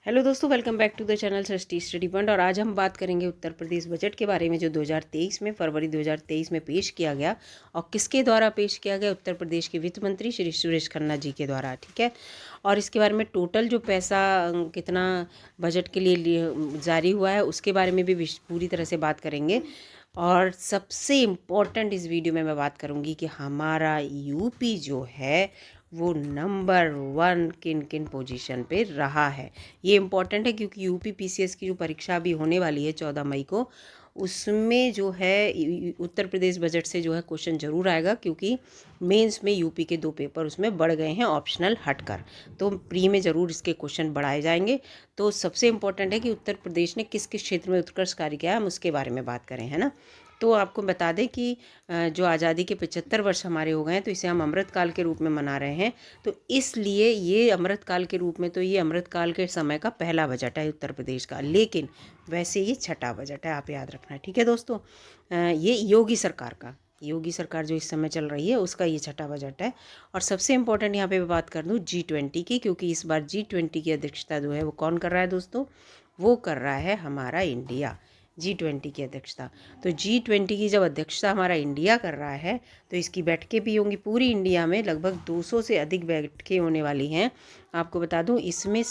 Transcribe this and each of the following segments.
Hello दोस्तों, welcome back to the channel Srishti study point. और आज हम बात करेंगे उत्तर प्रदेश बजट के बारे में जो 2023 में फरवरी 2023 में पेश किया गया और किसके द्वारा पेश किया गया। उत्तर प्रदेश के वित्त मंत्री श्री सुरेश खन्ना जी के द्वारा। ठीक है, और इसके बारे में टोटल जो पैसा कितना बजट के लिए जारी हुआ है उसके बारे में भी पूरी तरह से बात करेंगे। और सबसे इम्पोर्टेंट इस वीडियो में मैं बात करूंगी कि हमारा यूपी जो है वो नंबर 1 किन किन पोजीशन पे रहा है। ये इम्पॉर्टेंट है क्योंकि यूपी पीसीएस की जो परीक्षा अभी होने वाली है 14 मई को, उसमें जो है उत्तर प्रदेश बजट से जो है क्वेश्चन जरूर आएगा, क्योंकि मेंस में यूपी के 2 पेपर उसमें बढ़ गए हैं ऑप्शनल हटकर। तो प्री में ज़रूर इसके क्वेश्चन बढ़ाए जाएंगे। तो सबसे इम्पोर्टेंट है कि उत्तर प्रदेश ने किस किस क्षेत्र में उत्कृष्ट कार्य किया है, हम उसके बारे में बात करें, है ना। तो आपको बता दें कि जो आज़ादी के 75 वर्ष हमारे हो गए हैं, तो इसे हम अमृतकाल के रूप में मना रहे हैं। तो इसलिए ये अमृतकाल के रूप में, तो ये अमृतकाल के समय का पहला बजट है उत्तर प्रदेश का, लेकिन वैसे ये छठा बजट है, आप याद रखना। ठीक है दोस्तों, ये योगी सरकार जो इस समय चल रही है उसका ये छठा बजट है। और सबसे इम्पोर्टेंट यहाँ पे बात कर दूँ G20 की, क्योंकि इस बार G20 की अध्यक्षता जो है वो कौन कर रहा है दोस्तों, वो कर रहा है हमारा इंडिया। G20 की अध्यक्षता, तो G20 की जब अध्यक्षता हमारा इंडिया कर रहा है तो इसकी बैठकें भी होंगी पूरी इंडिया में, लगभग 200 से अधिक बैठकें होने वाली हैं। आपको बता दूं इसमें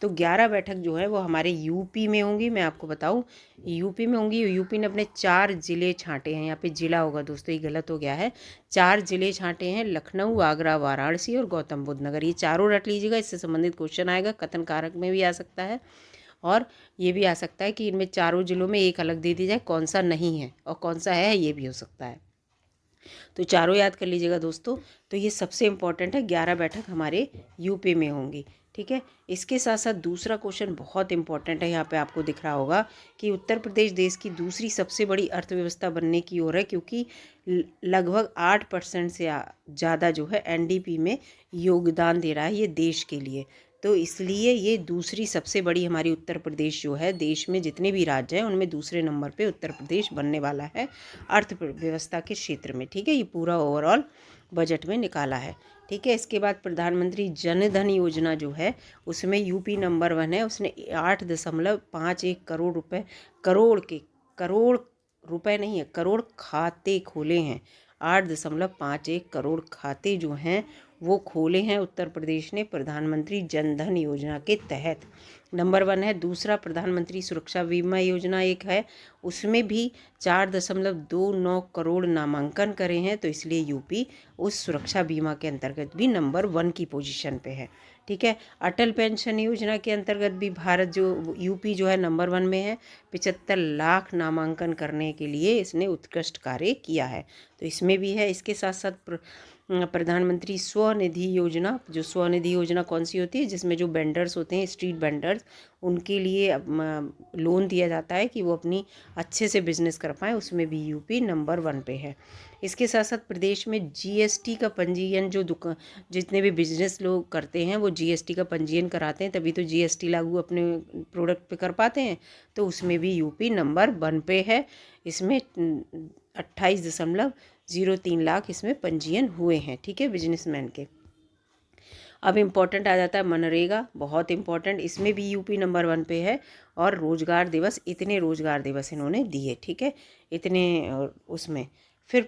तो 11 बैठक जो है वो हमारे यूपी में होंगी। मैं आपको बताऊं यूपी में होंगी। यूपी ने अपने 4 जिले छांटे हैं, यहाँ पे जिला होगा दोस्तों, ये गलत हो गया है। 4 जिले छांटे हैं, लखनऊ, आगरा, वाराणसी और गौतम बुद्ध नगर। ये चारों रट लीजिएगा, इससे संबंधित क्वेश्चन आएगा, कथन कारक में भी आ सकता है और ये भी आ सकता है कि इनमें चारों जिलों में एक अलग दे दी जाए, कौन सा नहीं है और कौन सा है, ये भी हो सकता है। तो चारों याद कर लीजिएगा दोस्तों। तो ये सबसे इम्पॉर्टेंट है, 11 बैठक हमारे यूपी में होंगी। ठीक है, इसके साथ साथ दूसरा क्वेश्चन बहुत इंपॉर्टेंट है, यहाँ पे आपको दिख रहा होगा कि उत्तर प्रदेश देश की दूसरी सबसे बड़ी अर्थव्यवस्था बनने की ओर है, क्योंकि लगभग 8% से ज़्यादा जो है एनडीपी में योगदान दे रहा है ये देश के लिए। तो इसलिए ये दूसरी सबसे बड़ी हमारी उत्तर प्रदेश जो है, देश में जितने भी राज्य हैं उनमें दूसरे नंबर पे उत्तर प्रदेश बनने वाला है अर्थव्यवस्था के क्षेत्र में। ठीक है, ये पूरा ओवरऑल बजट में निकाला है। ठीक है, इसके बाद प्रधानमंत्री जन धन योजना जो है उसमें यूपी नंबर 1 है। उसने 8.51 करोड़ रुपए, करोड़ रुपए नहीं है, करोड़ खाते खोले हैं। 8.51 करोड़ खाते जो हैं वो खोले हैं उत्तर प्रदेश ने प्रधानमंत्री जन धन योजना के तहत। नंबर 1 है। दूसरा प्रधानमंत्री सुरक्षा बीमा योजना एक है, उसमें भी 4.29 करोड़ नामांकन करे हैं, तो इसलिए यूपी उस सुरक्षा बीमा के अंतर्गत भी नंबर 1 की पोजीशन पे है। ठीक है, अटल पेंशन योजना के अंतर्गत भी भारत जो यूपी जो है नंबर 1 में है। 75 लाख नामांकन करने के लिए इसने उत्कृष्ट कार्य किया है, तो इसमें भी है। इसके साथ साथ प्रधानमंत्री स्वनिधि योजना, जो स्वनिधि योजना कौन सी होती है, जिसमें जो वेंडर्स होते हैं, स्ट्रीट वेंडर्स, उनके लिए लोन दिया जाता है कि वो अपनी अच्छे से बिजनेस कर पाएँ, उसमें भी यूपी नंबर 1 पे है। इसके साथ साथ प्रदेश में जीएसटी का पंजीयन, जो जितने भी बिजनेस लोग करते हैं वो जीएसटी का पंजीयन कराते हैं, तभी तो जीएसटी लागू अपने प्रोडक्ट पे कर पाते हैं, तो उसमें भी यूपी नंबर 1 पे है। इसमें 28.03 लाख इसमें पंजीयन हुए हैं। ठीक है, बिजनेसमैन के। अब इम्पॉर्टेंट आ जाता है मनरेगा, बहुत इम्पॉर्टेंट, इसमें भी यूपी नंबर 1 पे है। और रोजगार दिवस, इतने रोजगार दिवस इन्होंने दिए। ठीक है, इतने उसमें फिर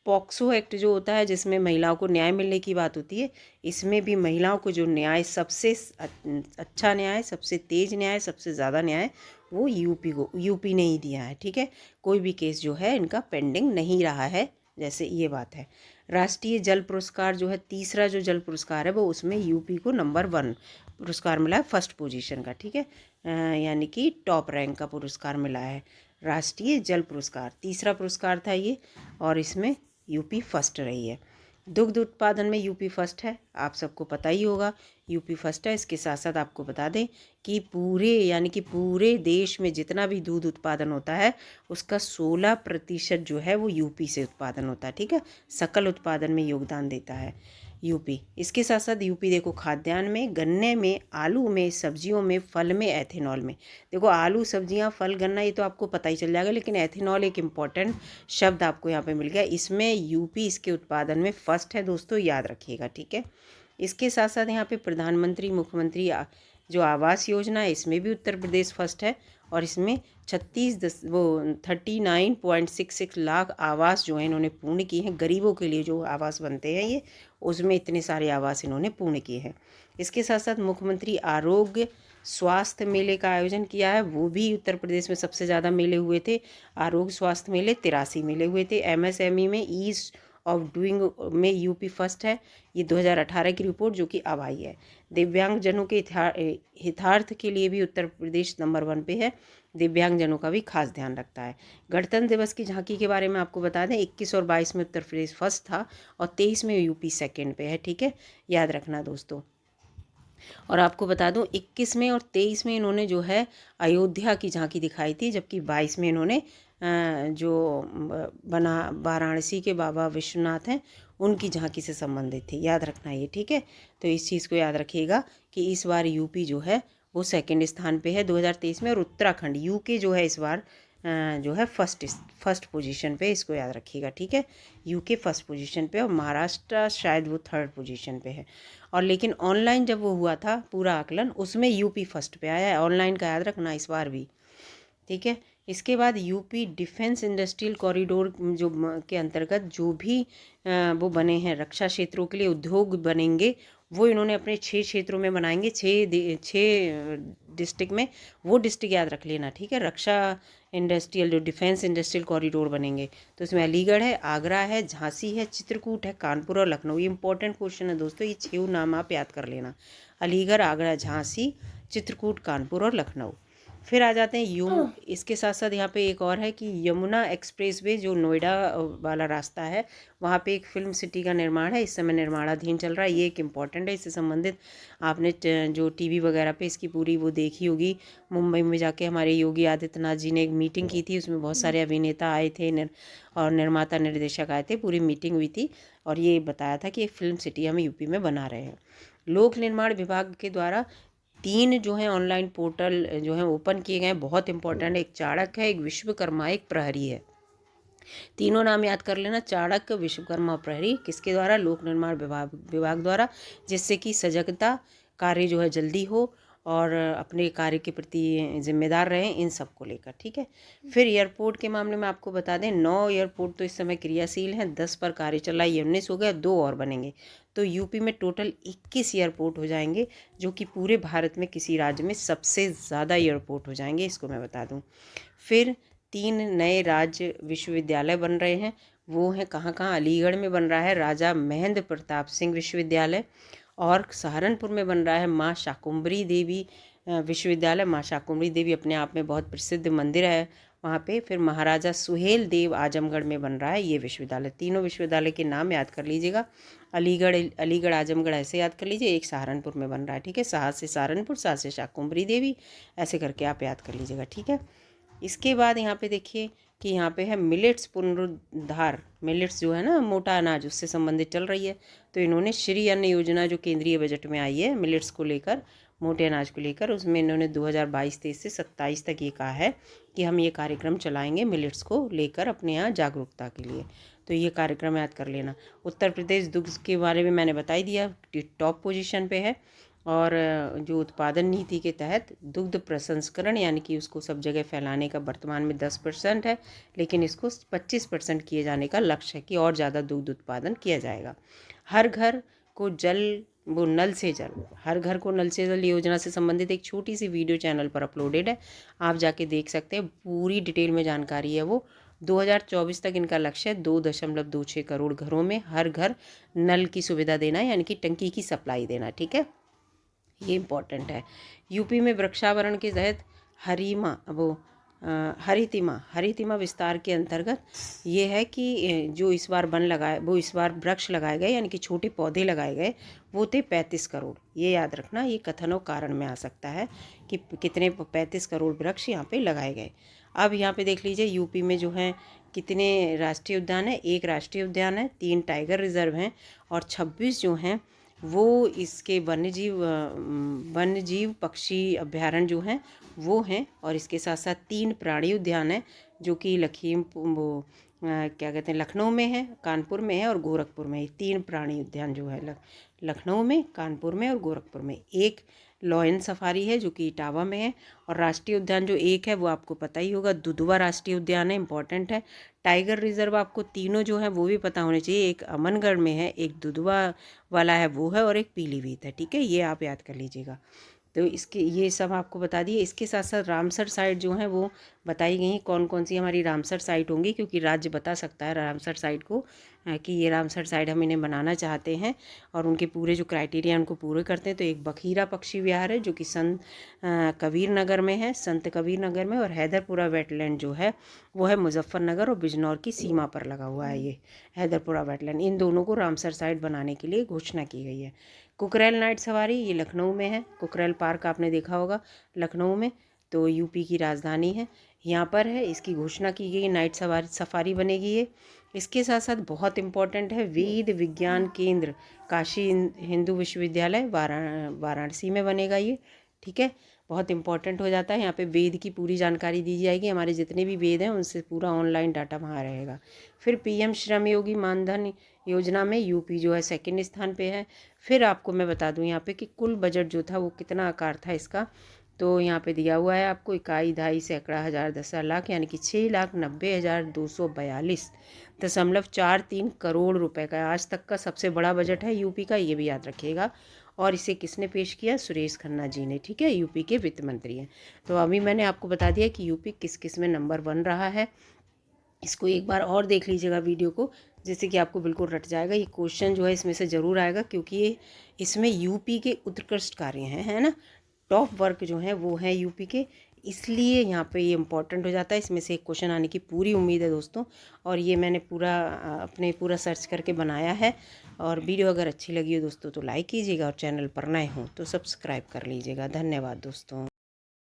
पॉक्सो एक्ट जो होता है, जिसमें महिलाओं को न्याय मिलने की बात होती है, इसमें भी महिलाओं को जो न्याय, सबसे अच्छा न्याय, सबसे तेज न्याय, सबसे ज़्यादा न्याय, वो यूपी ने ही दिया है। ठीक है, कोई भी केस जो है इनका पेंडिंग नहीं रहा है, जैसे ये बात है। राष्ट्रीय जल पुरस्कार जो है, तीसरा जो जल पुरस्कार है वो, उसमें यूपी को नंबर 1 पुरस्कार मिला है, फर्स्ट पोजीशन का। ठीक है, यानी कि टॉप रैंक का पुरस्कार मिला है। राष्ट्रीय जल पुरस्कार तीसरा पुरस्कार था ये, और इसमें यूपी फर्स्ट रही है। दुग्ध उत्पादन में यूपी फर्स्ट है, आप सबको पता ही होगा, यूपी फर्स्ट है। इसके साथ साथ आपको बता दें कि पूरे देश में जितना भी दूध उत्पादन होता है उसका 16% जो है वो यूपी से उत्पादन होता है। ठीक है, सकल उत्पादन में योगदान देता है यूपी। इसके साथ साथ यूपी देखो खाद्यान्न में, गन्ने में, आलू में, सब्जियों में, फल में, एथेनॉल में। देखो आलू, सब्जियां, फल, गन्ना, ये तो आपको पता ही चल जाएगा, लेकिन एथेनॉल एक इम्पॉर्टेंट शब्द आपको यहाँ पे मिल गया। इसमें यूपी इसके उत्पादन में फर्स्ट है दोस्तों, याद रखिएगा। ठीक है, इसके साथ साथ यहाँ पे प्रधानमंत्री, मुख्यमंत्री जो आवास योजना है इसमें भी उत्तर प्रदेश फर्स्ट है, और इसमें 39.66 लाख आवास जो है इन्होंने पूर्ण किए हैं। गरीबों के लिए जो आवास बनते हैं ये, उसमें इतने सारे आवास इन्होंने पूर्ण किए हैं। इसके साथ साथ मुख्यमंत्री आरोग्य स्वास्थ्य मेले का आयोजन किया है, वो भी उत्तर प्रदेश में सबसे ज़्यादा मेले हुए थे। आरोग्य स्वास्थ्य मेले 83 मेले हुए थे। MSME में ईज ऑफ डूइंग में यूपी फर्स्ट है। ये 2018 की रिपोर्ट जो कि अब आई है। दिव्यांगजनों के हितार्थ के लिए भी उत्तर प्रदेश नंबर 1 पे है। दिव्यांगजनों का भी खास ध्यान रखता है। गणतंत्र दिवस की झांकी के बारे में आपको बता दें, 21 और 22 में उत्तर प्रदेश फर्स्ट था और 23 में यूपी सेकेंड पे है। ठीक है, याद रखना दोस्तों। और आपको बता दूं 21 में और 23 में इन्होंने जो है अयोध्या की झांकी दिखाई थी, जबकि 22 में इन्होंने जो बना वाराणसी के बाबा विश्वनाथ हैं उनकी झांकी से संबंधित थी। याद रखना ये, ठीक है। तो इस चीज़ को याद रखिएगा कि इस बार यूपी जो है वो सेकंड स्थान पे है 2023 में, और उत्तराखंड यूके जो है इस बार जो है फर्स्ट पोजीशन पे, इसको याद रखिएगा। ठीक है, यूके फर्स्ट पोजीशन पे और महाराष्ट्र शायद वो थर्ड पोजीशन पे है। और लेकिन ऑनलाइन जब वो हुआ था पूरा आकलन, उसमें यूपी फर्स्ट पे आया है। ऑनलाइन का याद रखना इस बार भी। ठीक है, इसके बाद यूपी डिफेंस इंडस्ट्रियल कॉरिडोर जो के अंतर्गत जो भी वो बने हैं रक्षा क्षेत्रों के लिए उद्योग बनेंगे, वो इन्होंने अपने 6 क्षेत्रों में बनाएंगे। 6 डिस्ट्रिक्ट में, वो डिस्ट्रिक्ट याद रख लेना। ठीक है, रक्षा इंडस्ट्रियल जो डिफेंस इंडस्ट्रियल कॉरिडोर बनेंगे तो इसमें अलीगढ़ है, आगरा है, झांसी है, चित्रकूट है, कानपुर और लखनऊ। ये इंपॉर्टेंट क्वेश्चन है दोस्तों, ये 6 नाम आप याद कर लेना। अलीगढ़, आगरा, झांसी, चित्रकूट, कानपुर और लखनऊ। फिर आ जाते हैं इसके साथ साथ यहाँ पे एक और है कि यमुना एक्सप्रेसवे जो नोएडा वाला रास्ता है, वहाँ पे एक फिल्म सिटी का निर्माण है, इस समय निर्माणाधीन चल रहा है। ये एक इम्पॉर्टेंट है, इससे संबंधित आपने जो टीवी वगैरह पे इसकी पूरी वो देखी होगी। मुंबई में जाके हमारे योगी आदित्यनाथ जी ने एक मीटिंग की थी, उसमें बहुत सारे अभिनेता आए थे और निर्माता निर्देशक आए थे, पूरी मीटिंग हुई थी और ये बताया था कि एक फिल्म सिटी हम यूपी में बना रहे हैं। लोक निर्माण विभाग के द्वारा 3 जो है ऑनलाइन पोर्टल जो है ओपन किए गए हैं, बहुत इंपॉर्टेंट है। एक चाणक्य है, एक विश्वकर्मा, एक प्रहरी है। तीनों नाम याद कर लेना, चाणक्य, विश्वकर्मा, प्रहरी। किसके द्वारा? लोक निर्माण विभाग द्वारा, जिससे कि सजगता, कार्य जो है जल्दी हो और अपने कार्य के प्रति जिम्मेदार रहें, इन सब को लेकर। ठीक है, फिर एयरपोर्ट के मामले में आपको बता दें 9 एयरपोर्ट तो इस समय क्रियाशील हैं, 10 पर कार्य चल रहा है, 19 हो गया, 2 और बनेंगे। तो यूपी में टोटल 21 एयरपोर्ट हो जाएंगे, जो कि पूरे भारत में किसी राज्य में सबसे ज़्यादा एयरपोर्ट हो जाएंगे, इसको मैं बता दूँ। फिर 3 नए राज्य विश्वविद्यालय बन रहे हैं, वो हैं कहाँ कहाँ? अलीगढ़ में बन रहा है राजा महेंद्र प्रताप सिंह विश्वविद्यालय, और सहारनपुर में बन रहा है माँ शाकुंभरी देवी विश्वविद्यालय। माँ शाकुंभरी देवी अपने आप में बहुत प्रसिद्ध मंदिर है वहाँ पे। फिर महाराजा सुहेल देव आजमगढ़ में बन रहा है ये विश्वविद्यालय। तीनों विश्वविद्यालय के नाम याद कर लीजिएगा। अलीगढ़ आजमगढ़ ऐसे याद कर लीजिए, एक सहारनपुर में बन रहा है। ठीक है, साह से सहारनपुर, साह से शाकुंभरी देवी, ऐसे करके आप याद कर लीजिएगा। ठीक है, इसके बाद यहाँ पे देखिए कि यहाँ पे है मिलेट्स पुनरुद्धार। मिलेट्स जो है ना मोटा अनाज, उससे संबंधित चल रही है। तो इन्होंने श्री अन्न योजना जो केंद्रीय बजट में आई है मिलेट्स को लेकर, मोटे अनाज को लेकर, उसमें इन्होंने 2022-23 से 27 तक ये कहा है कि हम ये कार्यक्रम चलाएंगे मिलेट्स को लेकर अपने यहाँ जागरूकता के लिए। तो ये कार्यक्रम याद कर लेना। उत्तर प्रदेश दुग्ध के बारे में मैंने बता ही दिया, टॉप पोजीशन पे है। और जो उत्पादन नीति के तहत दुग्ध प्रसंस्करण यानी कि उसको सब जगह फैलाने का वर्तमान में 10% है, लेकिन इसको 25% किए जाने का लक्ष्य है कि और ज़्यादा दुग्ध उत्पादन किया जाएगा। हर घर को जल, वो नल से जल, हर घर को नल से जल योजना से संबंधित एक छोटी सी वीडियो चैनल पर अपलोडेड है, आप जाके देख सकते हैं, पूरी डिटेल में जानकारी है वो। 2024 तक इनका लक्ष्य है 2.26 करोड़ घरों में हर घर नल की सुविधा देना, यानी कि टंकी की सप्लाई देना। ठीक है, ये इम्पॉर्टेंट है। यूपी में वृक्षावरण के तहत हरितिमा विस्तार के अंतर्गत ये है कि जो इस बार इस बार वृक्ष लगाए गए, यानी कि छोटे पौधे लगाए गए, वो थे 35 करोड़। ये याद रखना, ये कथन और कारण में आ सकता है कि कितने 35 करोड़ वृक्ष यहाँ पे लगाए गए। अब यहाँ पे देख लीजिए यूपी में जो है कितने राष्ट्रीय उद्यान है। 1 राष्ट्रीय उद्यान है, 3 टाइगर रिजर्व हैं और 26 जो हैं वो इसके वन्य जीव पक्षी अभ्यारण्य जो हैं वो हैं। और इसके साथ साथ 3 प्राणी उद्यान हैं जो कि क्या कहते हैं, लखनऊ में है, कानपुर में है और गोरखपुर में है। 3 प्राणी उद्यान जो है लखनऊ में, कानपुर में और गोरखपुर में। एक लॉयन सफारी है जो कि इटावा में है, और राष्ट्रीय उद्यान जो एक है वो आपको पता ही होगा, दुधवा राष्ट्रीय उद्यान है, इंपॉर्टेंट है। टाइगर रिजर्व आपको तीनों जो है वो भी पता होने चाहिए, एक अमनगढ़ में है, एक दुधवा वाला है वो है, और एक पीलीभीत है, ठीक है, ये आप याद कर लीजिएगा। तो इसके ये सब आपको बता दिए। इसके साथ साथ रामसर साइट जो है वो बताई गई कौन कौन सी हमारी रामसर साइट होंगी, क्योंकि राज्य बता सकता है रामसर साइट को कि ये रामसर साइट हम इन्हें बनाना चाहते हैं और उनके पूरे जो क्राइटेरिया उनको पूरे करते हैं। तो एक बखीरा पक्षी विहार है जो कि संत कबीर नगर में है, संत कबीर नगर में, और हैदरपुरा वेटलैंड जो है वो है मुजफ्फरनगर और बिजनौर की सीमा पर लगा हुआ है ये हैदरपुरा वेटलैंड। इन दोनों को रामसर साइट बनाने के लिए घोषणा की गई है। कुकरेल नाइट सवारी ये लखनऊ में है, कुकरेल पार्क आपने देखा होगा लखनऊ में, तो यूपी की राजधानी है, यहाँ पर है, इसकी घोषणा की गई, नाइट सफारी बनेगी ये। इसके साथ साथ बहुत इम्पॉर्टेंट है वेद विज्ञान केंद्र काशी हिंदू विश्वविद्यालय वाराणसी में बनेगा ये, ठीक है, बहुत इंपॉर्टेंट हो जाता है। यहाँ पे वेद की पूरी जानकारी दी जाएगी, हमारे जितने भी वेद हैं उनसे पूरा ऑनलाइन डाटा वहाँ रहेगा। फिर पीएम श्रम योगी मानधन योजना में यूपी जो है सेकंड स्थान पे है। फिर आपको मैं बता दूं यहाँ पे कि कुल बजट जो था वो कितना आकार था इसका, तो यहाँ पे दिया हुआ है आपको इकाई दहाई सैकड़ा हज़ार दसा लाख, यानी कि 6,90,242.43 करोड़ रुपए का आज तक का सबसे बड़ा बजट है यूपी का, ये भी याद रखिएगा। और इसे किसने पेश किया? सुरेश खन्ना जी ने, ठीक है, यूपी के वित्त मंत्री हैं। तो अभी मैंने आपको बता दिया कि यूपी किस किस में नंबर 1 रहा है। इसको एक बार और देख लीजिएगा वीडियो को, जिससे कि आपको बिल्कुल रट जाएगा। ये क्वेश्चन जो है इसमें से ज़रूर आएगा, क्योंकि ये इसमें यूपी के उत्कृष्ट कार्य हैं, है ना, टॉप वर्क जो है वो है यूपी के, इसलिए यहाँ पे ये इम्पॉर्टेंट हो जाता है। इसमें से एक क्वेश्चन आने की पूरी उम्मीद है दोस्तों, और ये मैंने पूरा सर्च करके बनाया है। और वीडियो अगर अच्छी लगी हो दोस्तों तो लाइक कीजिएगा, और चैनल पर नए हो तो सब्सक्राइब कर लीजिएगा। धन्यवाद दोस्तों।